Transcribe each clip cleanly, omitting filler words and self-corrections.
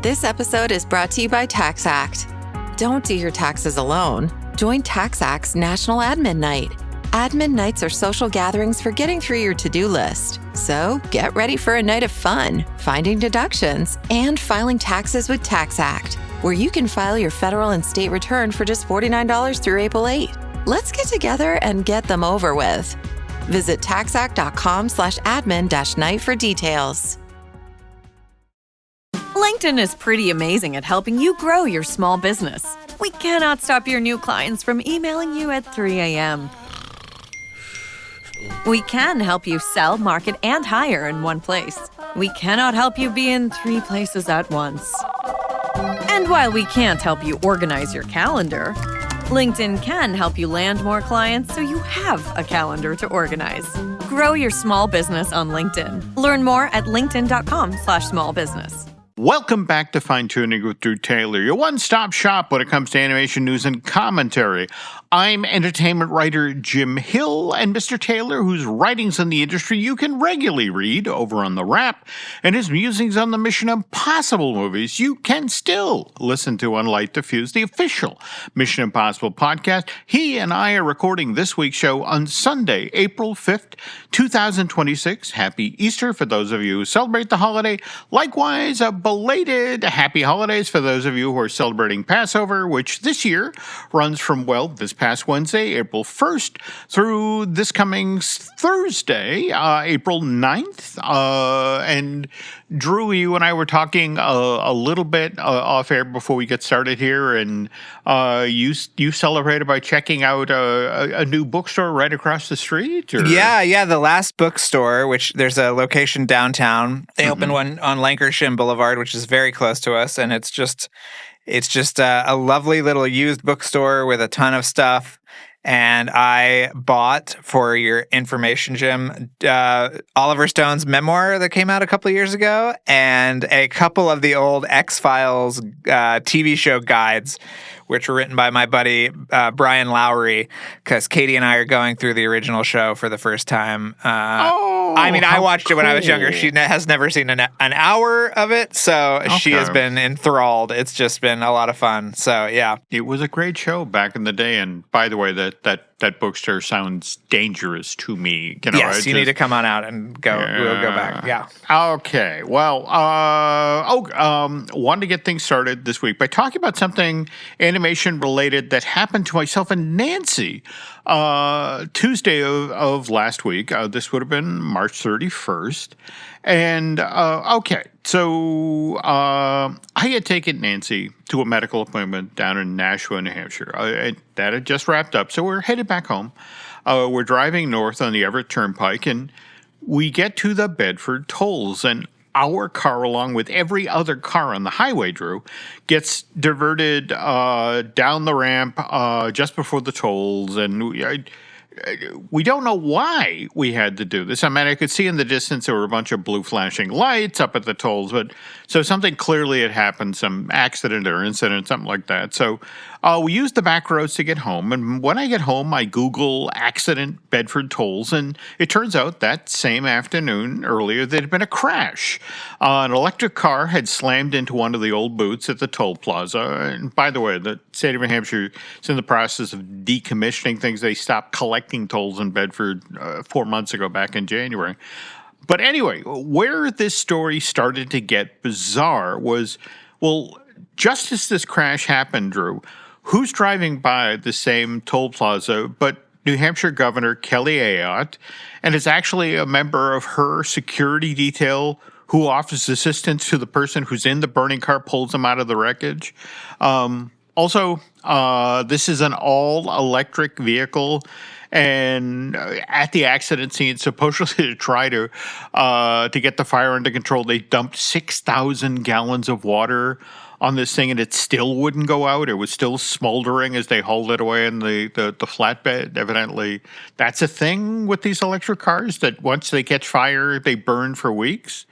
This episode is brought to you by TaxAct. Don't do your taxes alone. Join TaxAct's National Admin Night. Admin nights are social gatherings for getting through your to-do list. So get ready for a night of fun, finding deductions, and filing taxes with TaxAct, where you can file your federal and state return for just $49 through April 8. Let's get together and get them over with. Visit taxact.com/admin-night for details. LinkedIn is pretty amazing at helping you grow your small business. We cannot stop your new clients from emailing you at 3 a.m. We can help you sell, market, and hire in one place. We cannot help you be in 3 places at once. And while we can't help you organize your calendar, LinkedIn can help you land more clients so you have a calendar to organize. Grow your small business on LinkedIn. Learn more at linkedin.com/smallbusiness. Welcome back to Fine Tooning with Drew Taylor, your one-stop shop when it comes to animation news and commentary. I'm entertainment writer Jim Hill, and Mr. Taylor, whose writings in the industry you can regularly read over on The Wrap, and his musings on the Mission Impossible movies you can still listen to on Light Diffuse, the official Mission Impossible podcast. He and I are recording this week's show on Sunday, April 5th, 2026. Happy Easter for those of you who celebrate the holiday. Likewise, a belated happy holidays for those of you who are celebrating Passover, which this year runs from, this past Wednesday, April 1st, through this coming Thursday, April 9th. And Drew, you and I were talking a little bit off air before we get started here, and you celebrated by checking out a new bookstore right across the street? Or? Yeah, the Last Bookstore, which there's a location downtown. They opened one on Lancashire Boulevard, which is very close to us, and it's just a lovely little used bookstore with a ton of stuff. And I bought, for your information, Jim, Oliver Stone's memoir that came out a couple of years ago, and a couple of the old X-Files TV show guides, which were written by my buddy Brian Lowry, because Katie and I are going through the original show for the first time. I watched it when I was younger. She has never seen an hour of it, so she has been enthralled. It's just been a lot of fun. So, yeah. It was a great show back in the day, and by the way, that bookstore sounds dangerous to me. Yes, you need to come on out and go. We'll go back. Yeah. Okay. Well, wanted to get things started this week by talking about something animation related that happened to myself and Nancy Tuesday of last week. This would have been March 31st. And, so I had taken Nancy to a medical appointment down in Nashua, New Hampshire. That had just wrapped up, so we're headed back home. We're driving north on the Everett Turnpike, and we get to the Bedford tolls, and our car, along with every other car on the highway, Drew, gets diverted down the ramp just before the tolls, and we don't know why we had to do this. I mean, I could see in the distance there were a bunch of blue flashing lights up at the tolls, but so something clearly had happened, some accident or incident, something like that. So we used the back roads to get home, and when I get home, I Google accident Bedford tolls, and it turns out that same afternoon earlier there had been a crash. An electric car had slammed into one of the old booths at the toll plaza, and by the way, the state of New Hampshire is in the process of decommissioning things. They stopped collecting tolls in Bedford 4 months ago, back in January. But anyway, where this story started to get bizarre was, just as this crash happened, Drew, who's driving by the same toll plaza but New Hampshire Governor Kelly Ayotte, and is actually a member of her security detail who offers assistance to the person who's in the burning car, pulls them out of the wreckage. Also, this is an all-electric vehicle, and at the accident scene, supposedly to try to get the fire under control, they dumped 6,000 gallons of water on this thing, and it still wouldn't go out. It was still smoldering as they hauled it away in the flatbed. Evidently, that's a thing with these electric cars, that once they catch fire, they burn for weeks.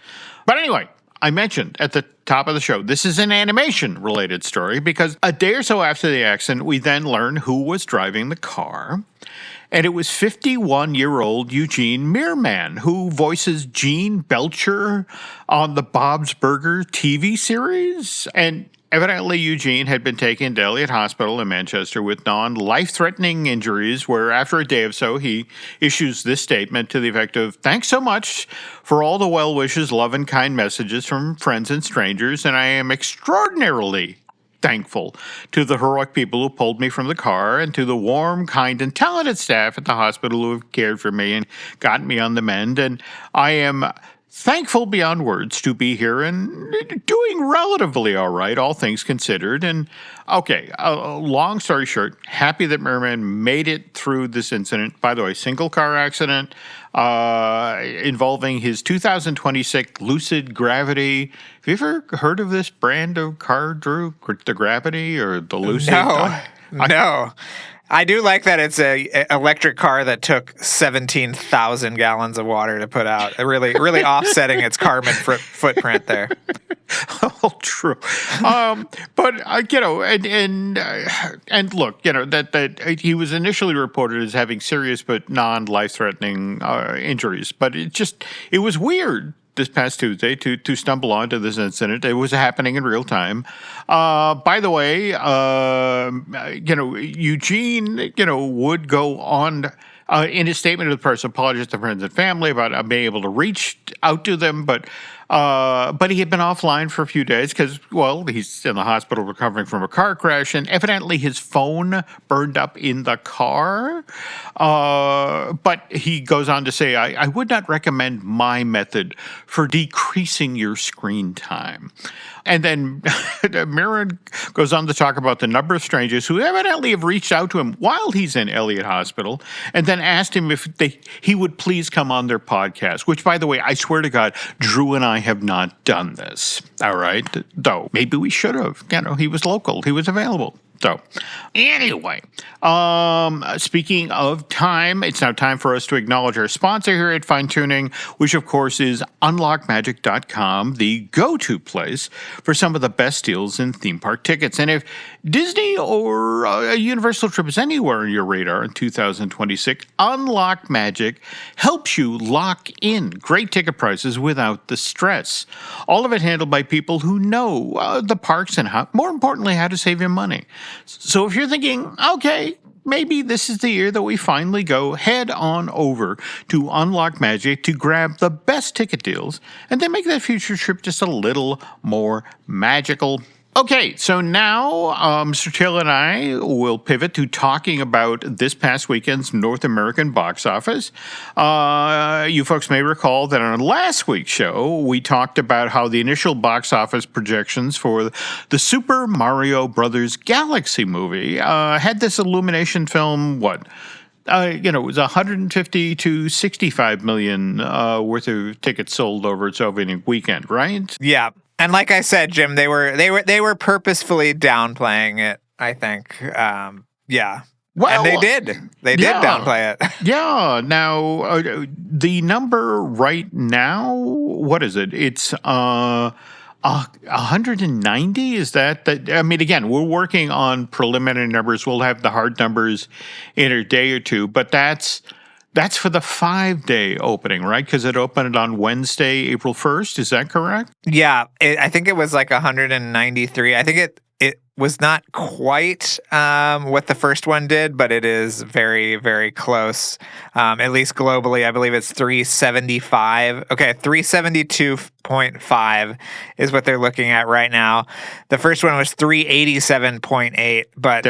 But anyway, I mentioned at the top of the show, this is an animation-related story, because a day or so after the accident, we then learn who was driving the car. And it was 51-year-old Eugene Mirman, who voices Gene Belcher on the Bob's Burger TV series. And evidently, Eugene had been taken to Elliott Hospital in Manchester with non-life-threatening injuries, where after a day or so, he issues this statement to the effect of, "Thanks so much for all the well wishes, love, and kind messages from friends and strangers, and I am extraordinarily thankful to the heroic people who pulled me from the car and to the warm, kind, and talented staff at the hospital who have cared for me and gotten me on the mend. And I am thankful beyond words to be here and doing relatively all right, all things considered." And okay, long story short, happy that Merman made it through this incident. By the way, single car accident involving his 2026 Lucid Gravity. Have you ever heard of this brand of car, Drew? The Gravity or the Lucid? No. I do like that it's a electric car that took 17,000 gallons of water to put out. Really offsetting its carbon footprint there. Oh, true. But you know, and look, you know that he was initially reported as having serious but non-life-threatening injuries, but it was weird this past Tuesday to stumble onto this incident. It was happening in real time. By the way, you know, Eugene, you know, would go on in his statement to the press, apologized to friends and family about being able to reach out to them, but he had been offline for a few days because, well, he's in the hospital recovering from a car crash, and evidently his phone burned up in the car. But he goes on to say, I would not recommend my method for decreasing your screen time. And then Mirren goes on to talk about the number of strangers who evidently have reached out to him while he's in Elliott Hospital and then asked him if he would please come on their podcast, which, by the way, I swear to God, Drew and I have not done this. All right? Though, maybe we should have. You know, he was local. He was available. So, anyway, speaking of time, it's now time for us to acknowledge our sponsor here at Fine Tooning, which, of course, is unlockmagic.com, the go-to place for some of the best deals in theme park tickets. And if Disney or a Universal trip is anywhere on your radar in 2026, Unlock Magic helps you lock in great ticket prices without the stress. All of it handled by people who know the parks and, more importantly, how to save you money. So if you're thinking, okay, maybe this is the year that we finally go, head on over to Unlock Magic to grab the best ticket deals and then make that future trip just a little more magical. Okay, so now Mr. Till and I will pivot to talking about this past weekend's North American box office. You folks may recall that on last week's show, we talked about how the initial box office projections for the Super Mario Brothers Galaxy movie had this Illumination film, it was 150 to 65 million worth of tickets sold over its opening weekend, right? Yeah. And like I said, Jim, they were purposefully downplaying it, I think. Yeah. Well, and they did. They did downplay it. Yeah. Now, the number right now, what is it? It's 190. Is that? I mean, again, we're working on preliminary numbers. We'll have the hard numbers in a day or two, but that's for the 5-day opening, right? Because it opened on Wednesday, April 1st. Is that correct? Yeah. I think it was like 193. I think it was not quite what the first one did, but it is very, very close. At least globally, I believe it's 375. Okay, 372.5 is what they're looking at right now. The first one was 387.8, but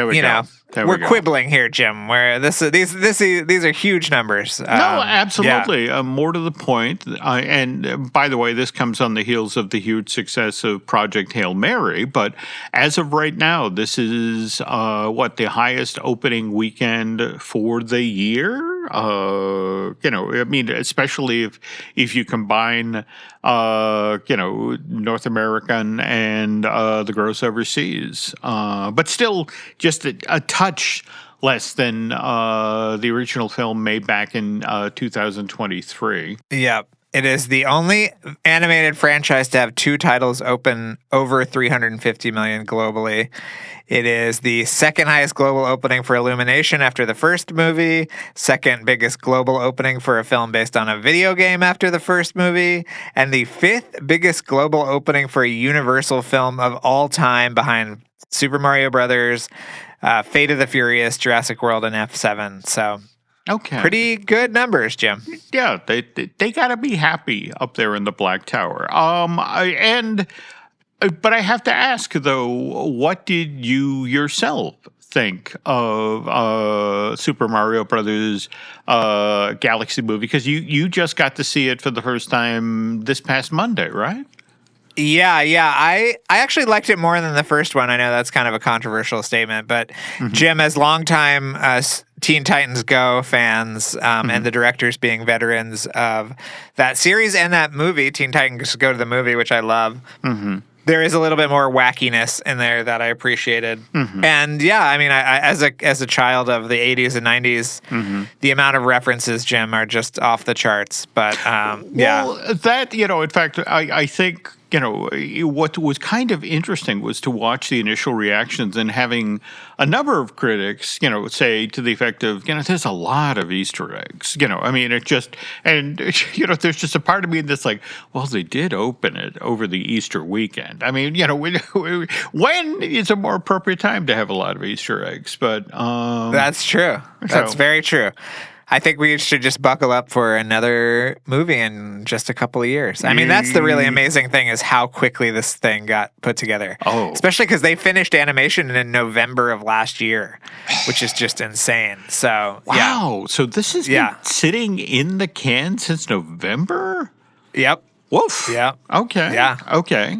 we're quibbling here, Jim. Where these are huge numbers. No, absolutely. Yeah. More to the point, and by the way, this comes on the heels of the huge success of Project Hail Mary. But as of right now, this is the highest opening weekend for the year. I mean, especially if you combine, North American and the gross overseas, but still just a touch less than the original film made back in 2023. Yeah. It is the only animated franchise to have 2 titles open over 350 million globally. It is the second highest global opening for Illumination after the first movie, second biggest global opening for a film based on a video game after the first movie, and the 5th biggest global opening for a Universal film of all time behind Super Mario Brothers, Fate of the Furious, Jurassic World, and F7. So Okay. pretty good numbers, Jim. Yeah, they got to be happy up there in the Black Tower. But I have to ask though, what did you yourself think of Super Mario Brothers Galaxy movie? Because you just got to see it for the first time this past Monday, right? Yeah. I actually liked it more than the first one. I know that's kind of a controversial statement, but Jim, as longtime Teen Titans Go fans and the directors being veterans of that series and that movie, Teen Titans Go to the movie, which I love, there is a little bit more wackiness in there that I appreciated. And yeah, I mean, I as a child of the 80s and 90s, the amount of references, Jim, are just off the charts. But yeah. Well, that, in fact, I think, what was kind of interesting was to watch the initial reactions and having a number of critics, say to the effect of, there's a lot of Easter eggs. I mean, it just, and, there's just a part of me that's like, well, they did open it over the Easter weekend. I mean, when is a more appropriate time to have a lot of Easter eggs? But that's true. That's very true. I think we should just buckle up for another movie in just a couple of years. I mean, that's the really amazing thing is how quickly this thing got put together. Oh. Especially because they finished animation in November of last year, which is just insane. So, wow. So this has been sitting in the can since November? Yep. Woof. Yeah. Okay. Yeah. Okay.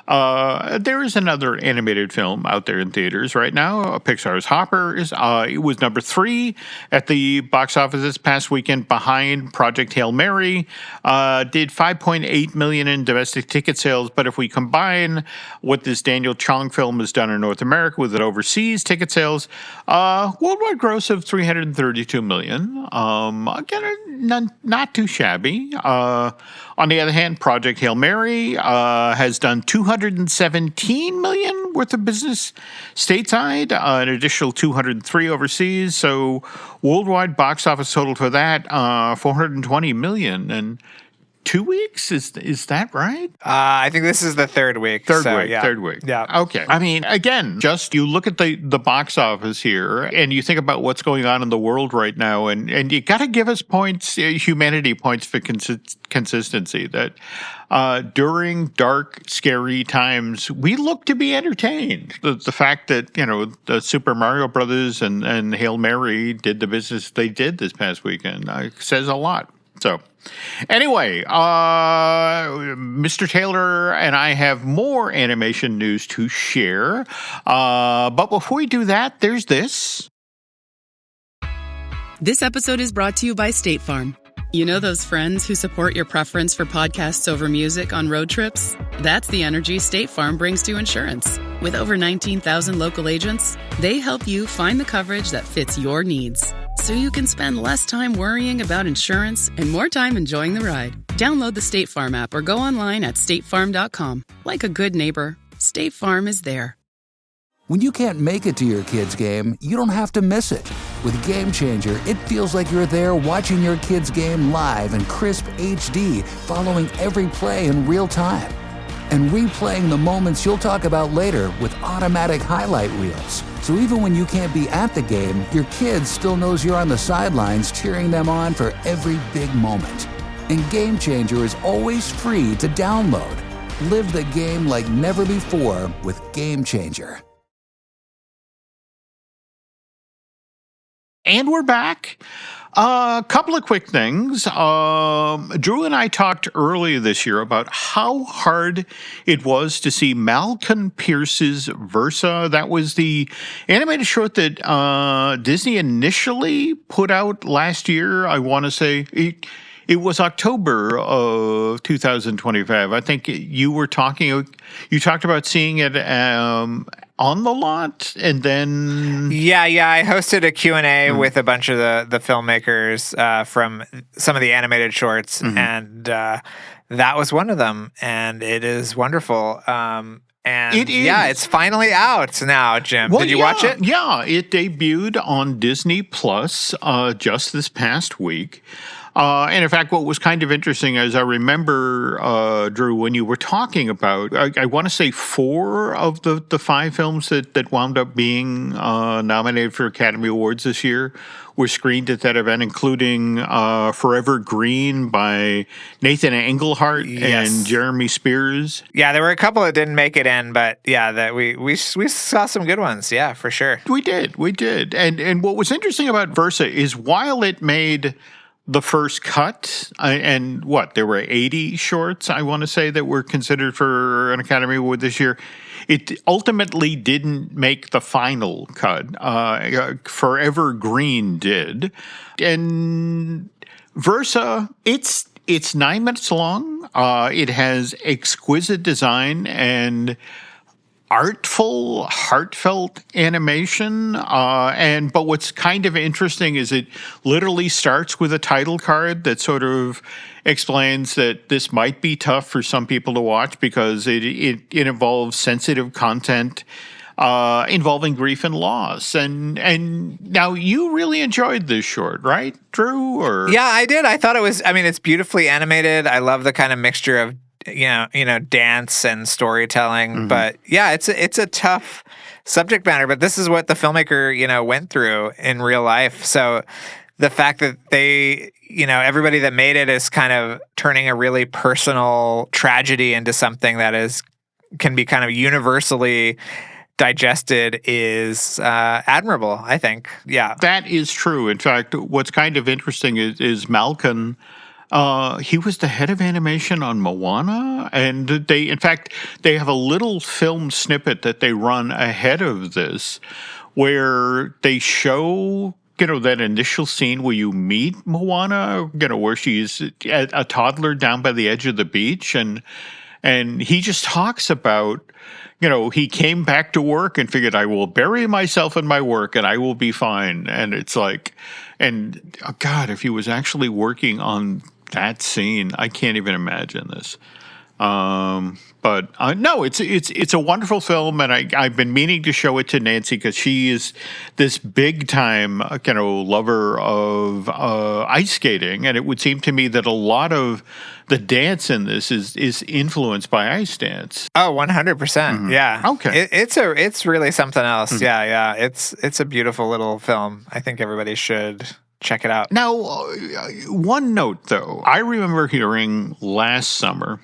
There is another animated film out there in theaters right now. Pixar's Hopper it was number 3 at the box office this past weekend, behind Project Hail Mary. Did 5.8 million in domestic ticket sales, but if we combine what this Daniel Chong film has done in North America with it overseas ticket sales, worldwide gross of 332 million. Again, not too shabby. On the other hand, Project Hail Mary has done 217 million worth of business stateside, an additional 203 overseas. So worldwide box office total for that 420 million in 2 weeks. Is that right? I think this is the third week. Third week. Yeah. Okay. I mean, again, just you look at the box office here and you think about what's going on in the world right now, and you got to give us points, humanity points for consistency, that during dark, scary times, we look to be entertained. The fact that, the Super Mario Brothers and Hail Mary did the business they did this past weekend says a lot. So anyway, Mr. Taylor and I have more animation news to share. But before we do that, there's this. This episode is brought to you by State Farm. You know those friends who support your preference for podcasts over music on road trips? That's the energy State Farm brings to insurance. With over 19,000 local agents, they help you find the coverage that fits your needs, so you can spend less time worrying about insurance and more time enjoying the ride. Download the State Farm app or go online at statefarm.com. Like a good neighbor, State Farm is there. When you can't make it to your kid's game, you don't have to miss it. With Game Changer, it feels like you're there watching your kid's game live in crisp HD, following every play in real time. And replaying the moments you'll talk about later with automatic highlight reels. So even when you can't be at the game, your kid still knows you're on the sidelines cheering them on for every big moment. And Game Changer is always free to download. Live the game like never before with Game Changer. And we're back. A couple of quick things. Drew and I talked earlier this year about how hard it was to see Malcolm Pierce's Versa. That was the animated short that Disney initially put out last year. I want to say it was October of 2025. I think you talked about seeing it on the lot, and then Yeah, I hosted a Q&A with a bunch of the filmmakers from some of the animated shorts, and that was one of them, and it is wonderful. And it is. Yeah, it's finally out now, Jim. Well, Did you watch it? Yeah, it debuted on Disney Plus just this past week. And in fact, what was kind of interesting is I remember, Drew, when you were talking about, I want to say 4 of the 5 films that wound up being nominated for Academy Awards this year were screened at that event, including Forever Green by Nathan Engelhart and Jeremy Spears. Yeah, there were a couple that didn't make it in, but yeah, that we saw some good ones. Yeah, for sure. We did. And what was interesting about Versa is while it made the first cut, and there were 80 shorts, I want to say, that were considered for an Academy Award this year. It ultimately didn't make the final cut. Forever Green did. And Versa, it's 9 minutes long. It has exquisite design and artful, heartfelt animation, but what's kind of interesting is it literally starts with a title card that sort of explains that this might be tough for some people to watch because it involves sensitive content involving grief and loss. And now you really enjoyed this short, right, Drew? Or yeah, I did. I thought it was. I mean, it's beautifully animated. I love the kind of mixture of dance and storytelling. But yeah, it's a tough subject matter. But this is what the filmmaker, went through in real life. So the fact that they, everybody that made it is kind of turning a really personal tragedy into something that can be kind of universally digested is admirable, I think. Yeah. That is true. In fact, what's kind of interesting is Malcolm. He was the head of animation on Moana, and they have a little film snippet that they run ahead of this where they show, that initial scene where you meet Moana, where she's a toddler down by the edge of the beach, and he just talks about, he came back to work and figured, I will bury myself in my work and I will be fine. And it's like, and God, if he was actually working on that scene, I can't even imagine this. But no, it's a wonderful film, and I've been meaning to show it to Nancy because she is this big time lover of ice skating, and it would seem to me that a lot of the dance in this is influenced by ice dance. Oh, 100%. Yeah. Okay. It's really something else. Yeah. It's a beautiful little film. I think everybody should check it out. Now, one note though, I remember hearing last summer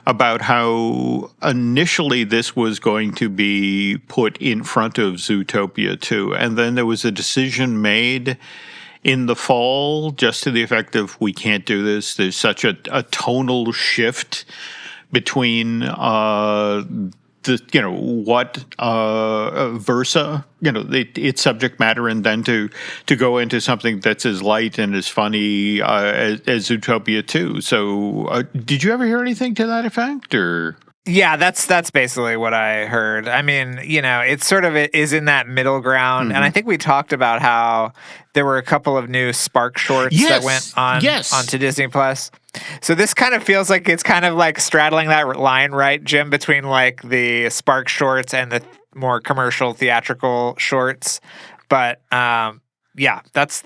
about how initially this was going to be put in front of Zootopia 2, and then there was a decision made in the fall just to the effect of, we can't do this. There's such a tonal shift between Versa, its subject matter, and then to go into something that's as light and as funny as Zootopia 2. So did you ever hear anything to that effect, or? Yeah, that's basically what I heard. I mean, it's sort of is in that middle ground. And I think we talked about how there were a couple of new Spark shorts that went onto Disney Plus. So this kind of feels like it's kind of like straddling that line, right, Jim, between like the Spark shorts and the more commercial theatrical shorts. But yeah, that's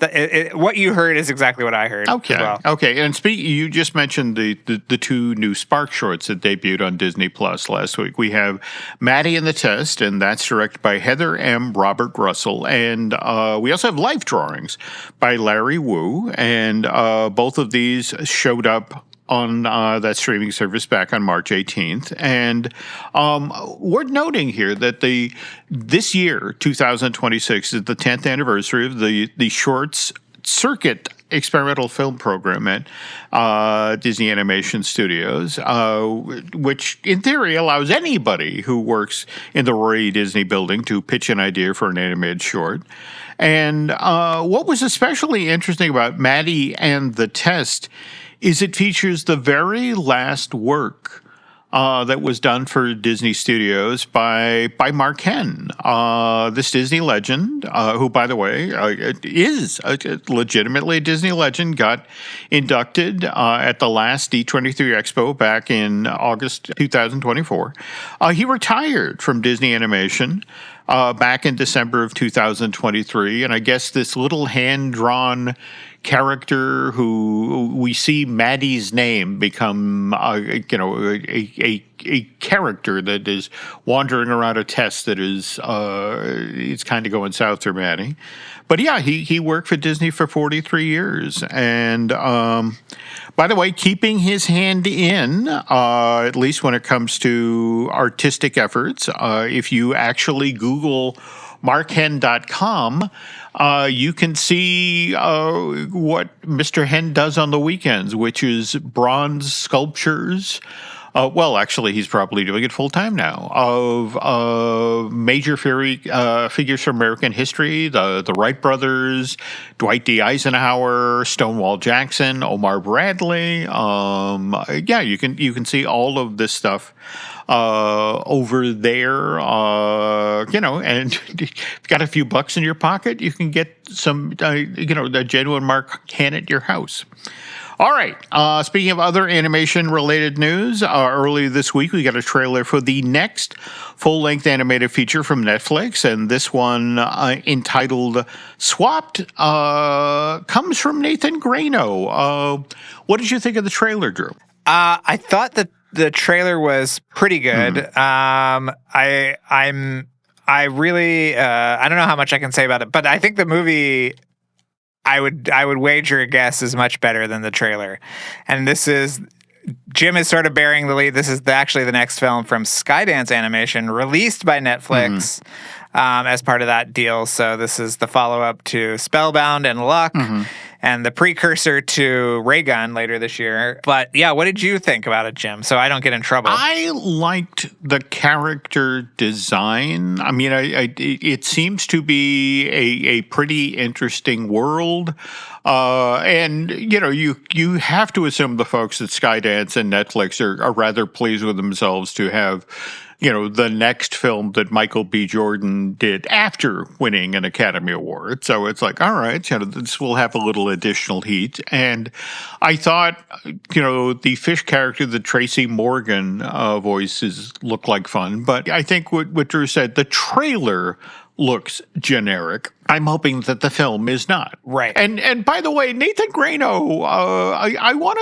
what you heard is exactly what I heard. Okay, as well. Okay. And you just mentioned the 2 new Spark shorts that debuted on Disney Plus last week. We have Maddie and the Test, and that's directed by Heather M. Robert Russell, and we also have Life Drawings by Larry Wu, and both of these showed up on that streaming service back on March 18th. And worth noting here that this year, 2026, is the 10th anniversary of the Shorts Circuit experimental film program at Disney Animation Studios, which in theory allows anybody who works in the Roy Disney building to pitch an idea for an animated short. And what was especially interesting about Maddie and the Test is it features the very last work that was done for Disney Studios by Mark Henn. This Disney legend, who, by the way, is legitimately a Disney legend, got inducted at the last D23 Expo back in August 2024. He retired from Disney Animation back in December of 2023, and I guess this little hand-drawn character who we see Maddie's name become, a character that is wandering around a test that is, it's kind of going south for Maddie. But yeah, he worked for Disney for 43 years. And by the way, keeping his hand in, at least when it comes to artistic efforts, if you actually Google markhenn.com, you can see what Mr. Henn does on the weekends, which is bronze sculptures. Well, actually, he's probably doing it full time now, of major figures from American history, the Wright brothers, Dwight D. Eisenhower, Stonewall Jackson, Omar Bradley. Yeah, you can see all of this stuff over there, and if you've got a few bucks in your pocket, you can get some, the genuine Mark Henn at your house. All right. Speaking of other animation-related news, earlier this week we got a trailer for the next full-length animated feature from Netflix, and this one, entitled Swapped, comes from Nathan Grano. What did you think of the trailer, Drew? I thought that the trailer was pretty good. Mm-hmm. I really I don't know how much I can say about it, but I think the movie, I would wager a guess, is much better than the trailer. And Jim is sort of bearing the lead. This is actually the next film from Skydance Animation, released by Netflix as part of that deal. So this is the follow-up to Spellbound and Luck, and the precursor to Raygun later this year. But yeah, what did you think about it, Jim? So I don't get in trouble. I liked the character design. I mean, it seems to be a pretty interesting world. And, you have to assume the folks at Skydance and Netflix are rather pleased with themselves to have, the next film that Michael B. Jordan did after winning an Academy Award. So it's like, all right, this will have a little additional heat. And I thought, the fish character, the Tracy Morgan voices look like fun. But I think what Drew said, the trailer looks generic. I'm hoping that the film is not. Right. And by the way, Nathan Grano, I want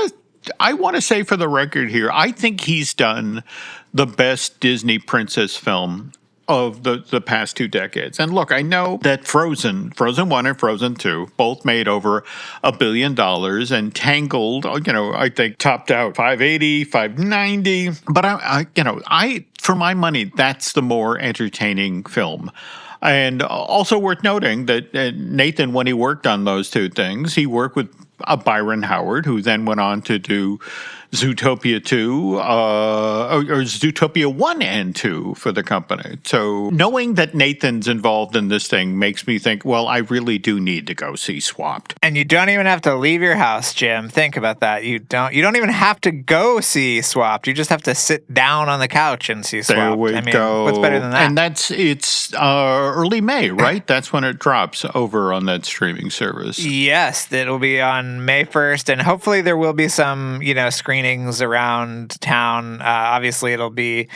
to say for the record here, I think he's done the best Disney princess film of the past 2 decades. And look, I know that Frozen 1 and Frozen 2 both made over $1 billion, and Tangled, I think topped out $580, $590. But I for my money, that's the more entertaining film. And also worth noting that Nathan, when he worked on those two things, he worked with Byron Howard, who then went on to do Zootopia 2, or Zootopia 1 and 2 for the company. So knowing that Nathan's involved in this thing makes me think, well, I really do need to go see Swapped. And you don't even have to leave your house, Jim. Think about that. You don't even have to go see Swapped. You just have to sit down on the couch and see Swapped. There we go. What's better than that? And it's early May, right? That's when it drops over on that streaming service. Yes, it'll be on May 1st, and hopefully there will be some, screenings around town. Obviously, it'll be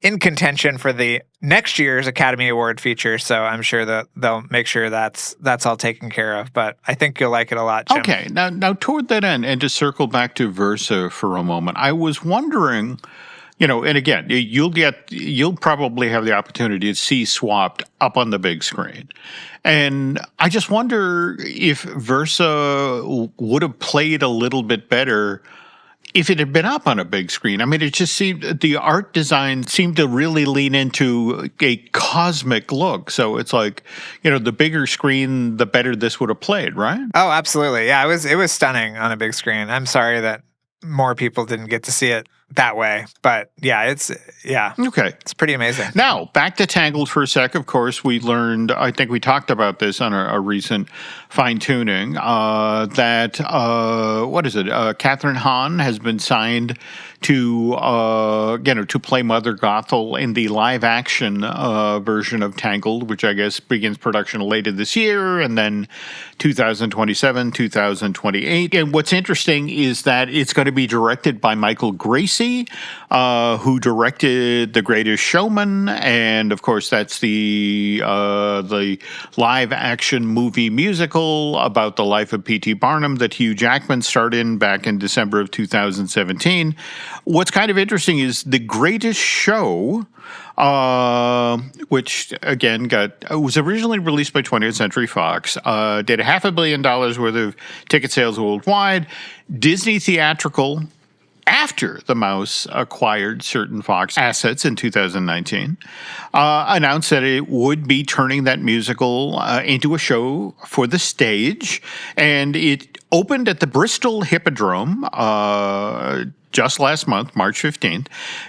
in contention for the next year's Academy Award feature, so I'm sure that they'll make sure that's all taken care of. But I think you'll like it a lot, Jim. Okay, now toward that end, and to circle back to Versa for a moment, I was wondering, and again, you'll probably have the opportunity to see Swapped up on the big screen. And I just wonder if Versa would have played a little bit better if it had been up on a big screen. I mean, it just seemed, the art design seemed to really lean into a cosmic look. So it's like, the bigger screen, the better this would have played, right? Oh, absolutely. Yeah, it was stunning on a big screen. I'm sorry that more people didn't get to see it that way. But it's pretty amazing. Now, back to Tangled for a sec. Of course, we learned, I think we talked about this on a recent Fine Tooning, that, Catherine Hahn has been signed to play Mother Gothel in the live action version of Tangled, which I guess begins production later this year, and then 2027, 2028. And what's interesting is that it's going to be directed by Michael Gracie, who directed The Greatest Showman, and of course that's the live action movie musical about the life of P.T. Barnum that Hugh Jackman starred in back in December of 2017. What's kind of interesting is The Greatest Show, which again was originally released by 20th Century Fox, did $500 million worth of ticket sales worldwide. Disney Theatrical, after the Mouse acquired certain Fox assets in 2019, announced that it would be turning that musical into a show for the stage, and it opened at the Bristol Hippodrome just last month, March 15th,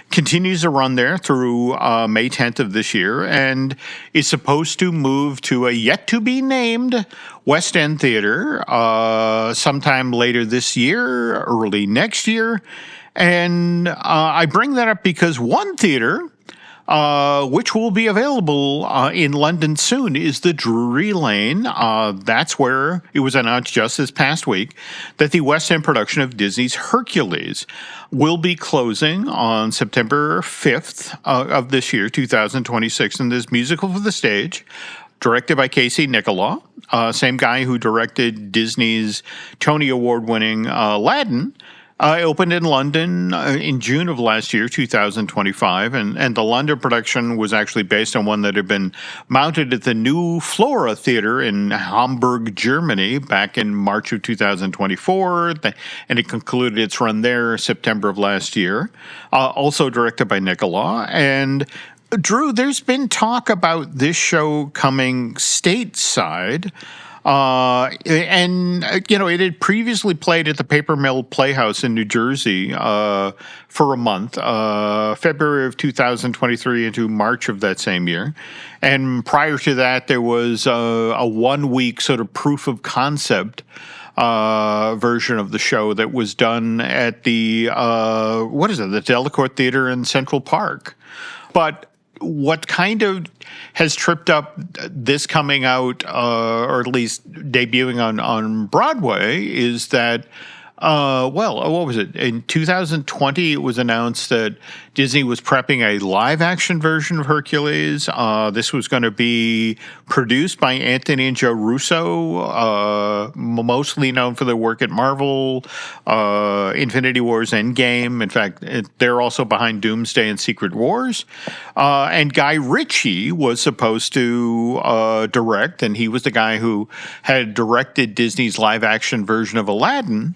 continues to run there through May 10th of this year, and is supposed to move to a yet-to-be-named West End theater sometime later this year, early next year. And I bring that up because one theater, which will be available in London soon, is the Drury Lane. That's where it was announced just this past week that the West End production of Disney's Hercules will be closing on September 5th of this year, 2026, in this musical for the stage, directed by Casey Nicholaw, same guy who directed Disney's Tony Award-winning Aladdin. Opened in London in June of last year, 2025, and the London production was actually based on one that had been mounted at the New Flora Theater in Hamburg, Germany, back in March of 2024, and it concluded its run there September of last year. Also directed by Nicholaw. And Drew, there's been talk about this show coming stateside. It had previously played at the Paper Mill Playhouse in New Jersey for a month, February of 2023 into March of that same year. And prior to that, there was a 1 week sort of proof of concept version of the show that was done at the Delacorte Theater in Central Park. But what kind of has tripped up this coming out, or at least debuting on Broadway, is that, what was it? In 2020, it was announced that Disney was prepping a live-action version of Hercules. This was going to be produced by Anthony and Joe Russo, mostly known for their work at Marvel, Infinity Wars, Endgame. In fact, they're also behind Doomsday and Secret Wars. And Guy Ritchie was supposed to direct, and he was the guy who had directed Disney's live-action version of Aladdin.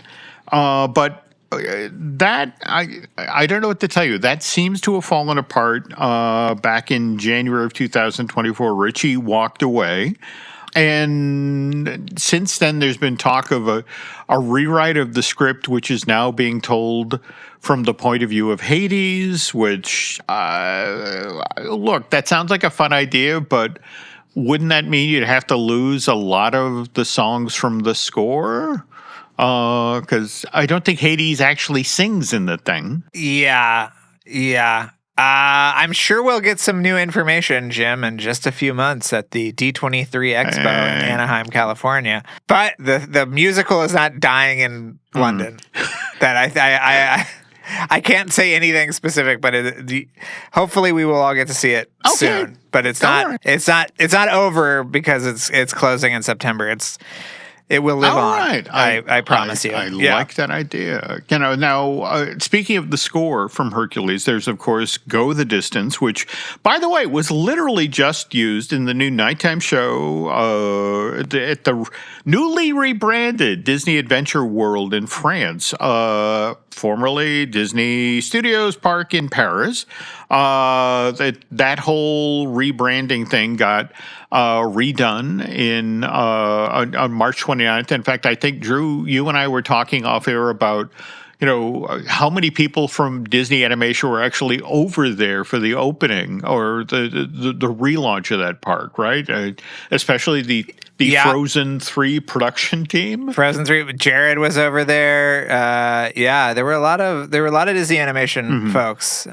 But that, I don't know what to tell you. That seems to have fallen apart back in January of 2024. Ritchie walked away. And since then, there's been talk of a rewrite of the script, which is now being told from the point of view of Hades, which, look, that sounds like a fun idea, but wouldn't that mean you'd have to lose a lot of the songs from the score? Because I don't think Hades actually sings in the thing. Yeah. I'm sure we'll get some new information, Jim, in just a few months at the D23 Expo in Anaheim, California. But the musical is not dying in London. That I can't say anything specific, but hopefully we will all get to see it soon. But it's not. Right. It's not over because it's closing in September. It will live on. Right. I promise you. I like that idea. Now, speaking of the score from Hercules, there's, of course, Go the Distance, which, by the way, was literally just used in the new nighttime show at the newly rebranded Disney Adventure World in France, formerly Disney Studios Park in Paris. That whole rebranding thing got redone on March 29th. In fact, I think, Drew, you and I were talking off air about, how many people from Disney Animation were actually over there for the opening or the relaunch of that park, right? Especially the Frozen 3 production team. Frozen 3, Jared was over there. There were a lot of Disney Animation folks.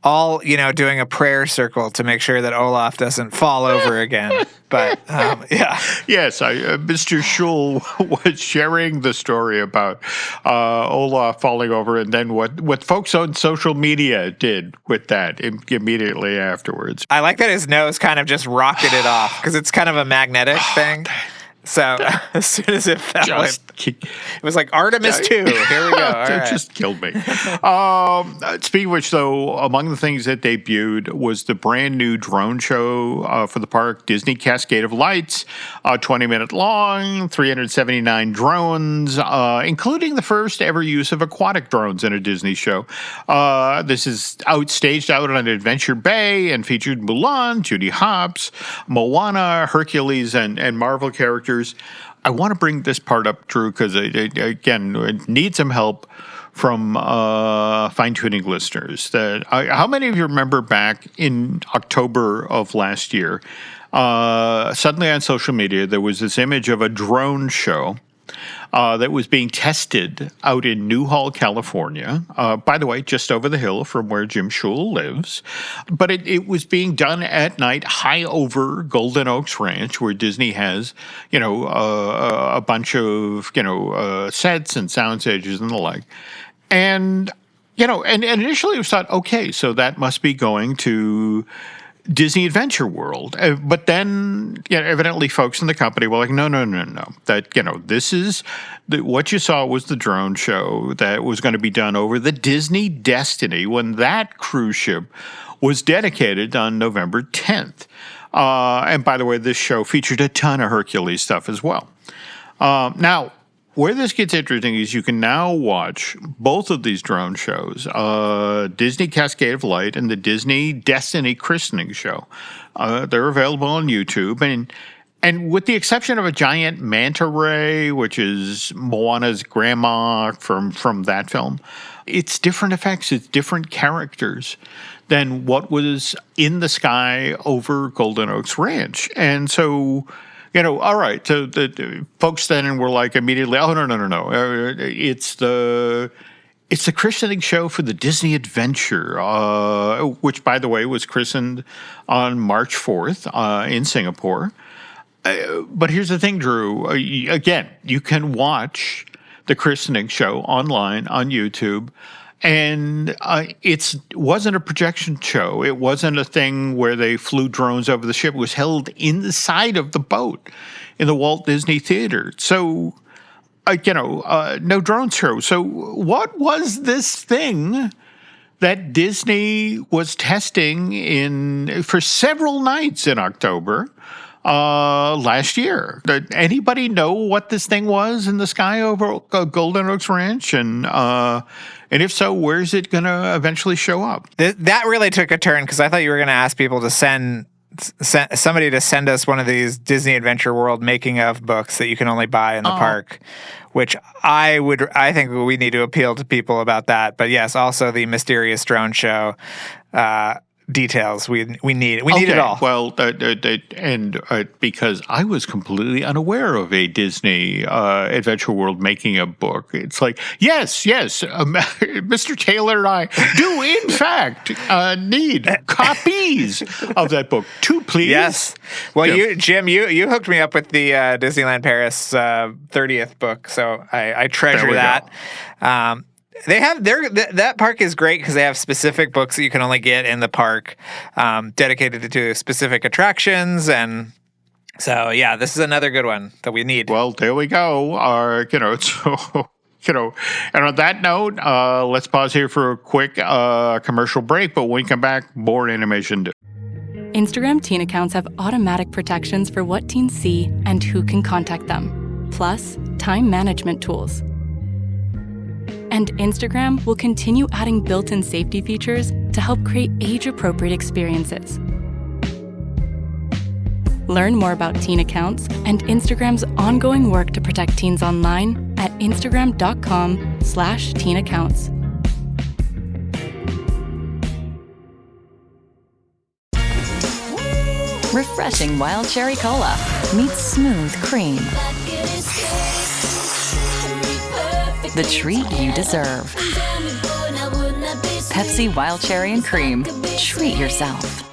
All, doing a prayer circle to make sure that Olaf doesn't fall over again. But, Yes, Mr. Schul was sharing the story about Olaf falling over and then what folks on social media did with that immediately afterwards. I like that his nose kind of just rocketed off because it's kind of a magnetic thing. So as soon as it fell, it was like Artemis 2. Here we go. All It right. just killed me. Speaking of which, though, among the things that debuted was the brand new drone show for the park, Disney Cascade of Lights, 20-minute long, 379 drones, including the first ever use of aquatic drones in a Disney show. This is staged out on Adventure Bay and featured Mulan, Judy Hopps, Moana, Hercules, and Marvel characters. I want to bring this part up, Drew, because, again, it needs some help from Fine Tooning listeners. How many of you remember back in October of last year, suddenly on social media, there was this image of a drone show that was being tested out in Newhall, California. By the way, just over the hill from where Jim Schul lives. But it was being done at night high over Golden Oaks Ranch, where Disney has, a bunch of, sets and sound stages and the like. And, and initially it was thought, okay, so that must be going to Disney Adventure World. But then, evidently folks in the company were like, no. That, this is, what you saw was the drone show that was going to be done over the Disney Destiny when that cruise ship was dedicated on November 10th. And by the way, this show featured a ton of Hercules stuff as well. Now, where this gets interesting is you can now watch both of these drone shows, Disney Cascade of Light and the Disney Destiny Christening Show. They're available on YouTube. And with the exception of a giant manta ray, which is Moana's grandma from that film, it's different effects, it's different characters than what was in the sky over Golden Oaks Ranch. And so, all right, so the folks then were like immediately, oh, no. It's the christening show for the Disney Adventure, which, by the way, was christened on March 4th in Singapore. But here's the thing, Drew. Again, you can watch the christening show online on YouTube. And it wasn't a projection show. It wasn't a thing where they flew drones over the ship. It was held inside of the boat in the Walt Disney Theater. So, no drone show. So what was this thing that Disney was testing for several nights in October last year? Did anybody know what this thing was in the sky over Golden Oaks Ranch? And if so, where's it going to eventually show up? That really took a turn because I thought you were going to ask people to send somebody to send us one of these Disney Adventure World making of books that you can only buy in the park, which I think we need to appeal to people about that. But yes, also the mysterious drone show details. We need it all. Well, because I was completely unaware of a Disney Adventure World making a book. It's like, yes, Mr. Taylor and I do in fact need copies of that book. 2, please. Yes. Well, Jim, you hooked me up with the Disneyland Paris 30th book, so I treasure that. That park is great because they have specific books that you can only get in the park, dedicated to specific attractions, and so this is another good one that we need. Well, there we go. And on that note, let's pause here for a quick commercial break. But when we come back, more animation. Instagram teen accounts have automatic protections for what teens see and who can contact them, plus time management tools. And Instagram will continue adding built-in safety features to help create age-appropriate experiences. Learn more about teen accounts and Instagram's ongoing work to protect teens online at at Instagram.com/teenaccounts. Refreshing wild cherry cola meets smooth cream. The treat you deserve. Pepsi Wild Cherry and Cream. Treat yourself.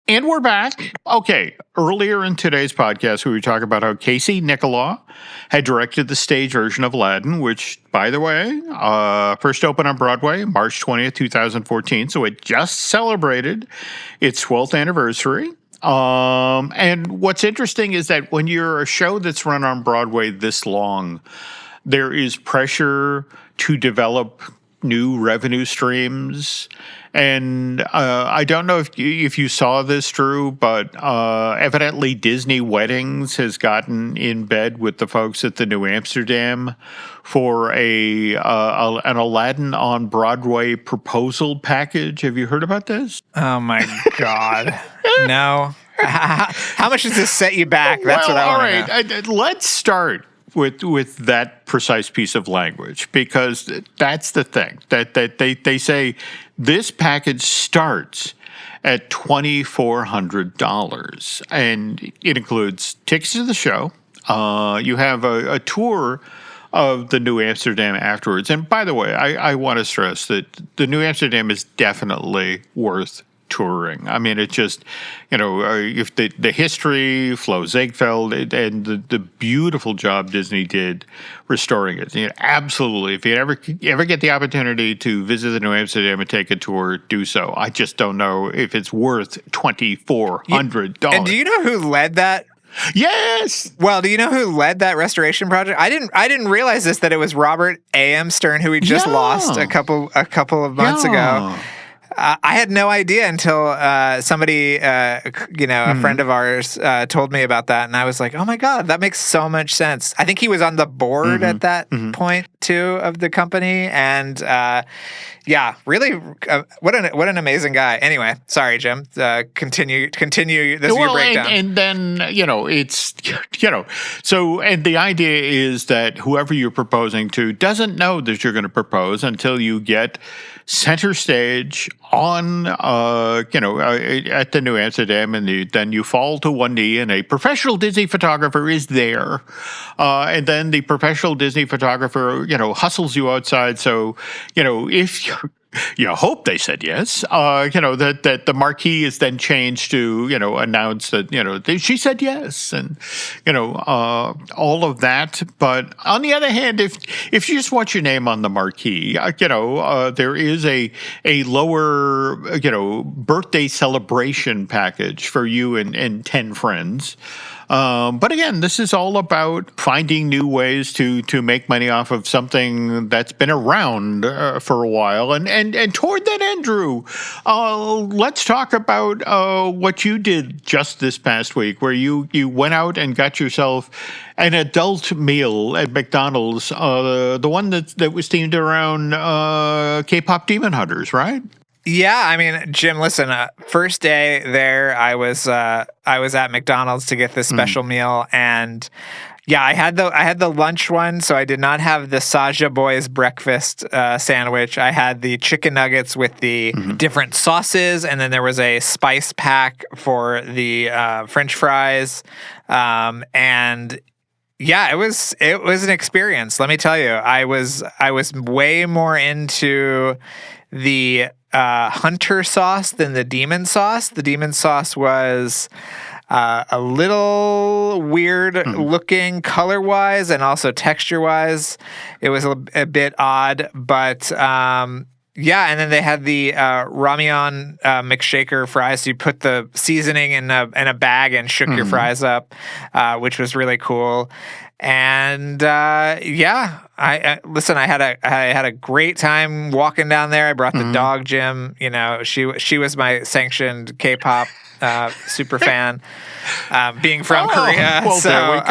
And we're back. Okay, earlier in today's podcast, we were talking about how Casey Nicholaw had directed the stage version of Aladdin, which, by the way, first opened on Broadway, March 20th, 2014. So it just celebrated its 12th anniversary. And what's interesting is that when you're a show that's run on Broadway this long, there is pressure to develop new revenue streams. And I don't know if you saw this, Drew, but evidently Disney Weddings has gotten in bed with the folks at the New Amsterdam for an Aladdin on Broadway proposal package. Have you heard about this? Oh, my God. No. How much does this set you back? That's what I want to know. All right. Let's start with that precise piece of language, because that's the thing that they say this package starts at $2,400, and it includes tickets to the show. You have a tour of the New Amsterdam afterwards. And by the way, I want to stress that the New Amsterdam is definitely worth touring. I mean, it just, if the history, Flo Ziegfeld, and the beautiful job Disney did restoring it. Absolutely. If you ever get the opportunity to visit the New Amsterdam and take a tour, do so. I just don't know if it's worth $2,400. And do you know who led that? Yes. Well, do you know who led that restoration project? I didn't realize this, that it was Robert A.M. Stern, who we just lost a couple of months ago. I had no idea until somebody, a friend of ours, told me about that, and I was like, "Oh my God, that makes so much sense." I think he was on the board at that point too of the company, and really, what an amazing guy. Anyway, sorry, Jim. Continue. This is your breakdown. And then it's so, and the idea is that whoever you're proposing to doesn't know that you're going to propose until you get center stage on, at the New Amsterdam, and then you fall to one knee, and a professional Disney photographer is there, and then the professional Disney photographer, hustles you outside. So, if you hope they said yes, that the marquee is then changed to, announce that, she said yes, and, all of that. But on the other hand, if you just want your name on the marquee, there is a lower, birthday celebration package for you and 10 friends. But again, this is all about finding new ways to make money off of something that's been around for a while. And toward that end, Drew, let's talk about what you did just this past week, where you went out and got yourself an adult meal at McDonald's, the one that was themed around K-pop Demon Hunters, right? Yeah, I mean, Jim, listen, first day there, I was at McDonald's to get this special meal, and yeah, I had the lunch one, so I did not have the Saja Boys breakfast sandwich. I had the chicken nuggets with the different sauces, and then there was a spice pack for the French fries, and yeah, it was an experience. Let me tell you, I was way more into the hunter sauce than the demon sauce. The demon sauce was a little weird looking color-wise and also texture-wise. It was a bit odd, but and then they had the Ramyeon McShaker fries. So you put the seasoning in a bag and shook your fries up, which was really cool. And I had a great time walking down there. I brought the dog, Jim. She was my sanctioned K-pop super fan. Being from Korea, well, so there we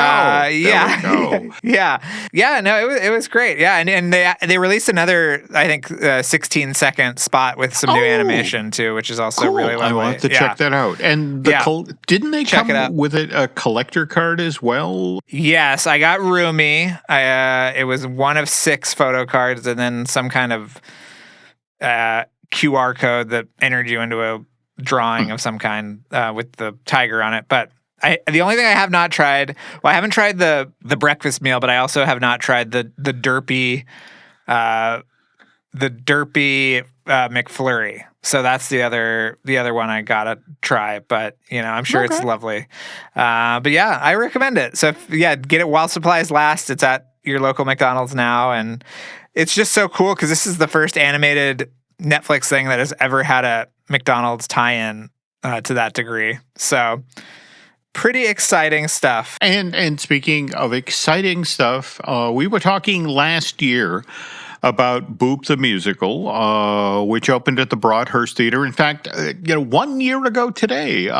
go. yeah, yeah. No, it was great. Yeah, and they released another, I think, 16-second spot with some new animation too, which is also Cool. really lovely. I will have to check that out. And didn't they Check it out. come with a collector card as well? Yes, I got Rumi. It was one of 6 photo cards, and then some kind of QR code that entered you into a drawing of some kind with the tiger on it. But the only thing I have not tried, well, I haven't tried the breakfast meal, but I also have not tried the derpy McFlurry. So that's the other one I gotta try. But I'm sure it's lovely. But yeah, I recommend it. So get it while supplies last. It's at your local McDonald's now, and it's just so cool because this is the first animated Netflix thing that has ever had a McDonald's tie-in to that degree. So pretty exciting stuff. And speaking of exciting stuff, we were talking last year about Boop the Musical, which opened at the Broadhurst Theater. In fact, 1 year ago today,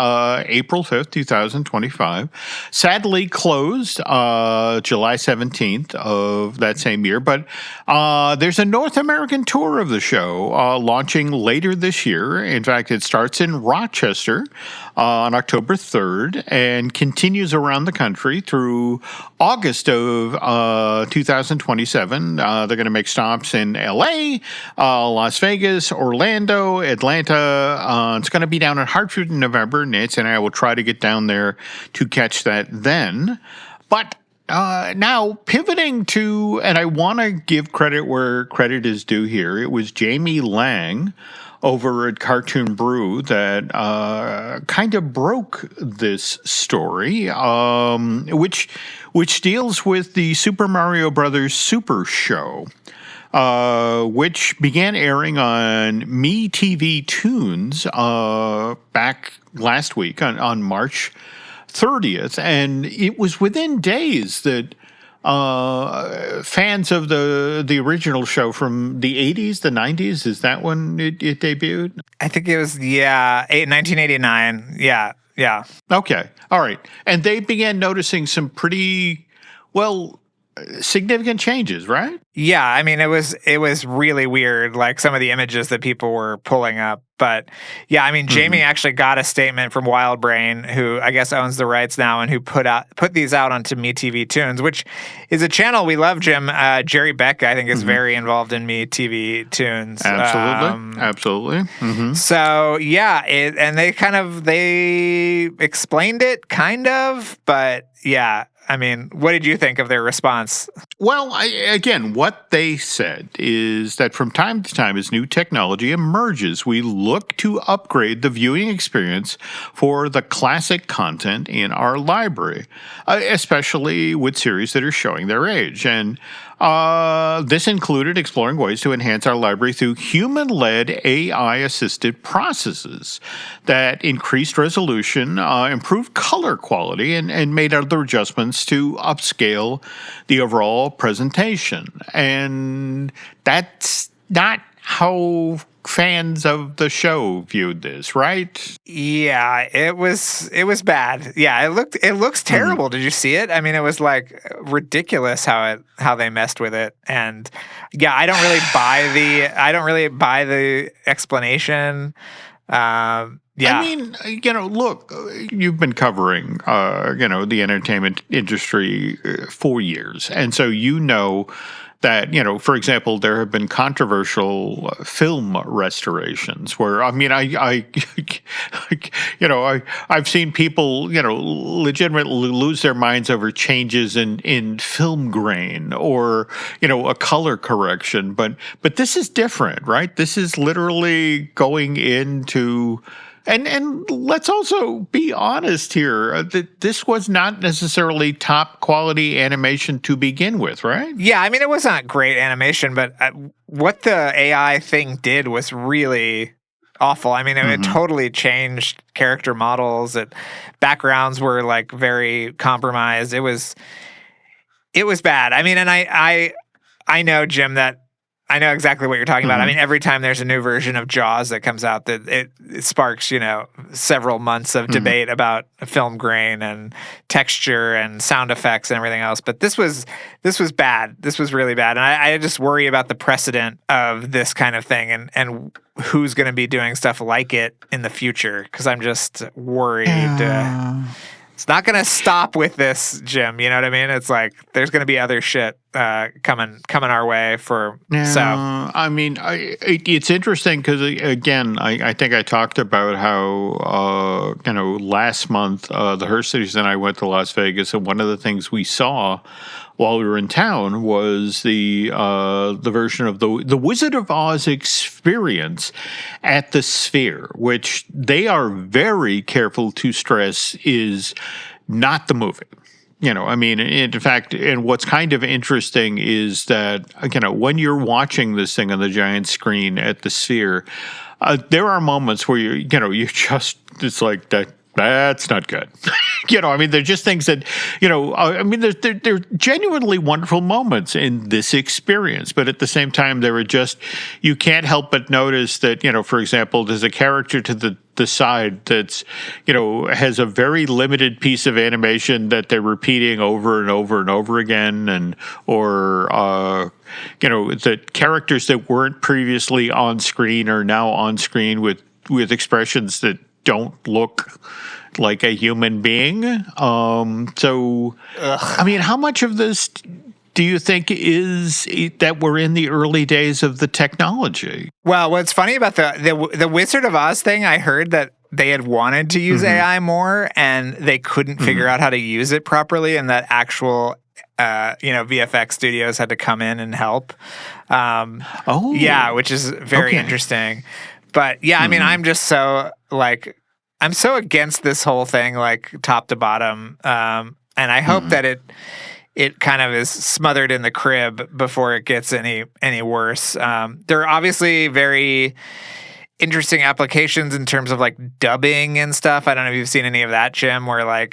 April 5th, 2025, sadly closed July 17th of that same year. But there's a North American tour of the show launching later this year. In fact, it starts in Rochester on October 3rd and continues around the country through August of 2027. They're going to make stops in LA, Las Vegas, Orlando, Atlanta. It's going to be down in Hartford in November. Nancy and I will try to get down there to catch that then. But now pivoting to, and I want to give credit where credit is due here, it was Jamie Lang over at Cartoon Brew that kind of broke this story, which deals with the Super Mario Brothers Super Show, which began airing on MeTV Toons back last week on March 30th, and it was within days that fans of the original show from the 80s, the 90s, is that when it debuted? I think it was, 1989. Yeah. Okay. All right. And they began noticing some pretty, significant changes, right? Yeah, I mean, it was really weird, like some of the images that people were pulling up. But yeah, I mean, Jamie actually got a statement from Wild Brain, who I guess owns the rights now, and who put these out onto MeTV Toons, which is a channel we love, Jim. Jerry Beck, I think, is very involved in MeTV Toons. Absolutely. Mm-hmm. So yeah, and they explained it, kind of, but yeah. I mean, what did you think of their response? Well, again, what they said is that from time to time, as new technology emerges, we look to upgrade the viewing experience for the classic content in our library, especially with series that are showing their age. And this included exploring ways to enhance our library through human-led AI-assisted processes that increased resolution, improved color quality, and made other adjustments to upscale the overall presentation. And that's not how fans of the show viewed this, right? Yeah, it was bad. Yeah, it looks terrible. Did you see it? I mean, it was like ridiculous how they messed with it. And yeah, I don't really buy the explanation. Yeah. I mean, look, you've been covering, the entertainment industry for years. And so that, for example, there have been controversial film restorations where, I mean, I've seen people, legitimately lose their minds over changes in film grain or, a color correction. But this is different, right? This is literally going into... And let's also be honest here, that this was not necessarily top quality animation to begin with, right? Yeah, I mean, it wasn't great animation, but what the AI thing did was really awful. I mean, it totally changed character models. Backgrounds were like very compromised. It was bad. I mean, and I know, Jim, that I know exactly what you're talking about. I mean, every time there's a new version of Jaws that comes out, that it sparks, several months of debate about film grain and texture and sound effects and everything else. But this was bad. This was really bad. And I just worry about the precedent of this kind of thing and who's going to be doing stuff like it in the future, because I'm just worried. It's not going to stop with this, Jim. You know what I mean? It's like there's going to be other shit coming our way so. I mean, it's interesting because, again, I think I talked about how, last month, the Hersies and I went to Las Vegas, and one of the things we saw while we were in town was the version of the Wizard of Oz experience at the Sphere, which they are very careful to stress is not the movie. In fact, and what's kind of interesting is that, when you're watching this thing on the giant screen at the Sphere, there are moments where it's like that. That's not good. They're just things that, they're genuinely wonderful moments in this experience. But at the same time, you can't help but notice that, for example, there's a character to the side that's, has a very limited piece of animation that they're repeating over and over and over again. Or the characters that weren't previously on screen are now on screen with expressions that don't look like a human being. How much of this do you think is that we're in the early days of the technology? Well, what's funny about the Wizard of Oz thing, I heard that they had wanted to use AI more and they couldn't figure out how to use it properly, and that actual VFX studios had to come in and help. Which is very interesting. But yeah, I mean, I'm just so I'm so against this whole thing, top to bottom. And I hope that it kind of is smothered in the crib before it gets any worse. There are obviously very interesting applications in terms of dubbing and stuff. I don't know if you've seen any of that, Jim, where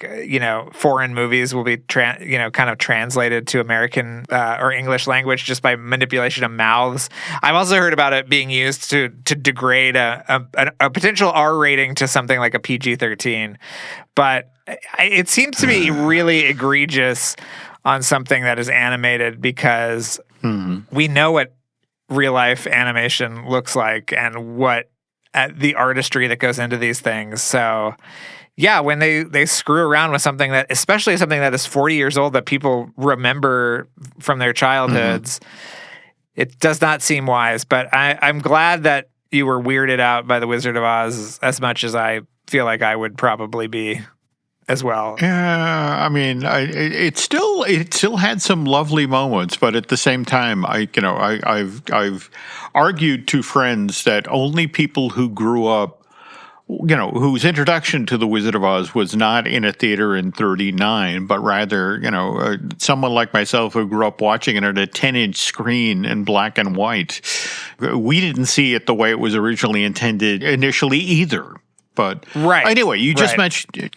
foreign movies will be kind of translated to American or English language just by manipulation of mouths. I've also heard about it being used to degrade a potential R rating to something like a PG-13. But it seems to be really egregious on something that is animated, because we know what real life animation looks like and what the artistry that goes into these things. So yeah, when they screw around with something that, especially something that is 40 years old that people remember from their childhoods, it does not seem wise. But I'm glad that you were weirded out by the Wizard of Oz as much as I feel like I would probably be as well. Yeah, I mean, it still had some lovely moments, but at the same time, I've argued to friends that only people who grew up, whose introduction to the Wizard of Oz was not in a theater in '39, but rather, someone like myself who grew up watching it at a 10-inch screen in black and white, we didn't see it the way it was originally intended initially either. But anyway, you just mentioned,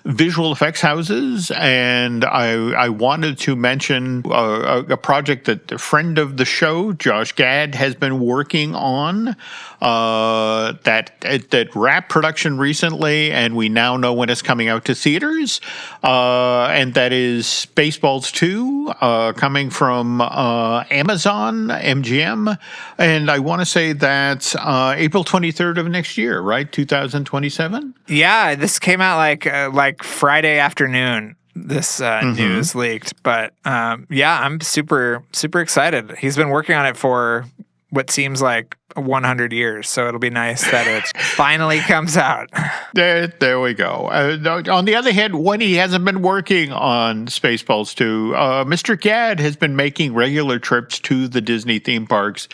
visual effects houses, and I wanted to mention a project that a friend of the show, Josh Gad, has been working on. That wrapped production recently, and we now know when it's coming out to theaters. And that is Spaceballs 2, coming from Amazon, MGM, and I want to say that's April 23rd of next year, right? 2027? Yeah, this came out like Friday afternoon. This news leaked, but I'm super excited. He's been working on it for what seems like 100 years, so it'll be nice that it finally comes out. There we go. On the other hand, when he hasn't been working on Spaceballs 2, Mr. Gad has been making regular trips to the Disney theme parks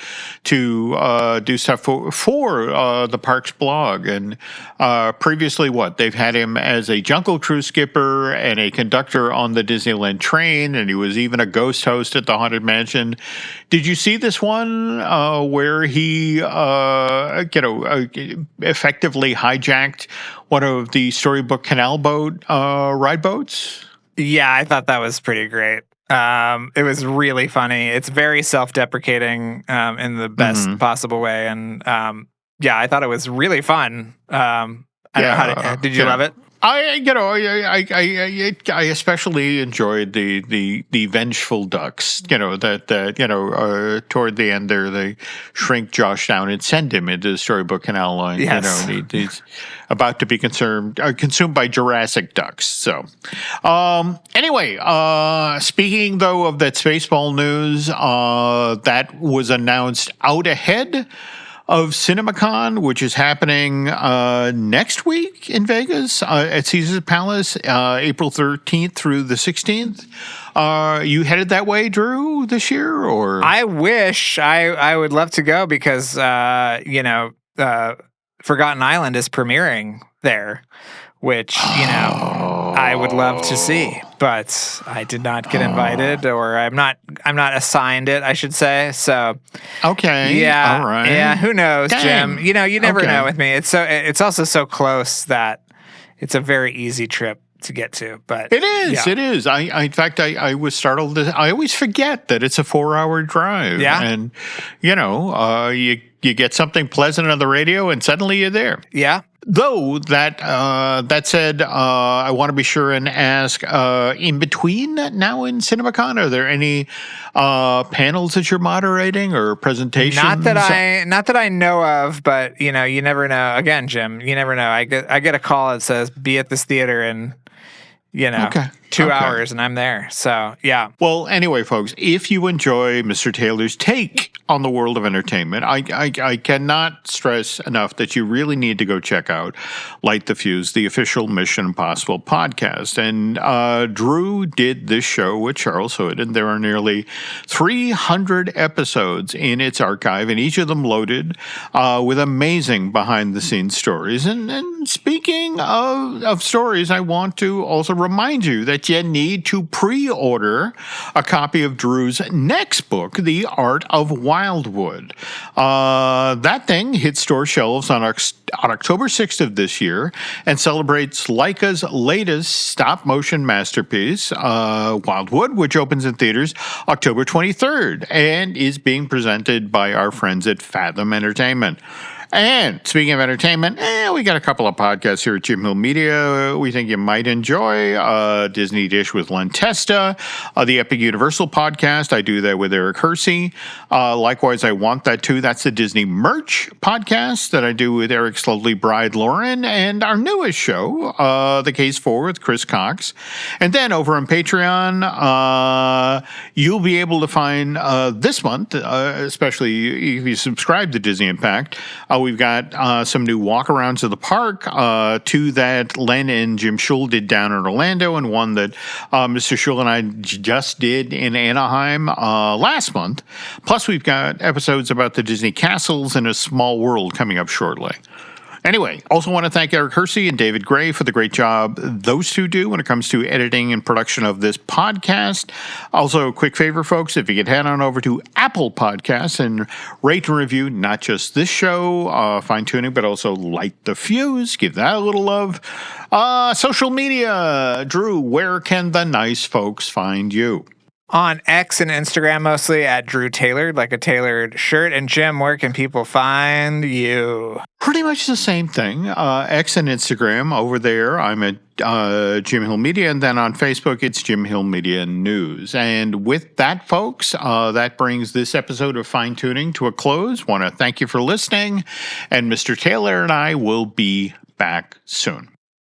to do stuff for the parks blog. And previously, they've had him as a Jungle Cruise skipper and a conductor on the Disneyland train, and he was even a ghost host at the Haunted Mansion. Did you see this one where he effectively hijacked one of the Storybook Canal Boat ride boats? Yeah, I thought that was pretty great. It was really funny. It's very self-deprecating in the best possible way, and I thought it was really fun. I don't know how did you love it? I especially enjoyed the vengeful ducks. That toward the end there they shrink Josh down and send him into the Storybook Canal line. Yes. He's about to be consumed by Jurassic ducks. So, anyway, speaking though of that Spaceball news, that was announced out ahead of CinemaCon, which is happening next week in Vegas at Caesars Palace, April 13th through the 16th. You headed that way, Drew, this year? Or I wish. I would love to go because, Forgotten Island is premiering there, which, I would love to see. But I did not get invited, or I'm not assigned it, I should say. So okay, yeah, all right, yeah. Who knows, Dang. Jim? You never know with me. It's also so close that it's a very easy trip to get to. But it is. It is. In fact, I was startled. I always forget that it's a 4-hour drive. Yeah, and you get something pleasant on the radio, and suddenly you're there. Yeah. Though that said, I want to be sure and ask, in between now in CinemaCon, are there any panels that you're moderating or presentations? Not that I know of, but you never know. Again, Jim, you never know. I get a call that says be at this theater in 2 hours, and I'm there. So yeah. Well, anyway, folks, if you enjoy Mr. Taylor's take on the world of entertainment, I cannot stress enough that you really need to go check out Light the Fuse, the official Mission Impossible podcast. And Drew did this show with Charles Hood, and there are nearly 300 episodes in its archive, and each of them loaded with amazing behind-the-scenes stories. And speaking of stories, I want to also remind you that you need to pre-order a copy of Drew's next book, The Art of Wildwood. That thing hits store shelves on October 6th of this year and celebrates Leica's latest stop-motion masterpiece, Wildwood, which opens in theaters October 23rd and is being presented by our friends at Fathom Entertainment. And speaking of entertainment, we got a couple of podcasts here at Jim Hill Media we think you might enjoy. Disney Dish with Len Testa, the Epic Universal podcast. I do that with Eric Hersey. Likewise, I Want That Too. That's the Disney Merch podcast that I do with Eric's lovely bride, Lauren. And our newest show, The Case 4 with Chris Cox. And then over on Patreon, you'll be able to find this month, especially if you subscribe to Disney Impact, we've got some new walkarounds of the park, two that Len and Jim Schul did down in Orlando, and one that Mr. Schul and I just did in Anaheim last month. Plus, we've got episodes about the Disney castles and A Small World coming up shortly. Anyway, also want to thank Eric Hersey and David Gray for the great job those two do when it comes to editing and production of this podcast. Also, a quick favor, folks, if you could head on over to Apple Podcasts and rate and review not just this show, Fine Tooning, but also Light the Fuse. Give that a little love. Social media. Drew, where can the nice folks find you? On X and Instagram, mostly at Drew Tailored, like a tailored shirt. And Jim, where can people find you? Pretty much the same thing. X and Instagram. Over there, I'm at Jim Hill Media. And then on Facebook, it's Jim Hill Media News. And with that, folks, that brings this episode of Fine Tuning to a close. Want to thank you for listening. And Mr. Taylor and I will be back soon.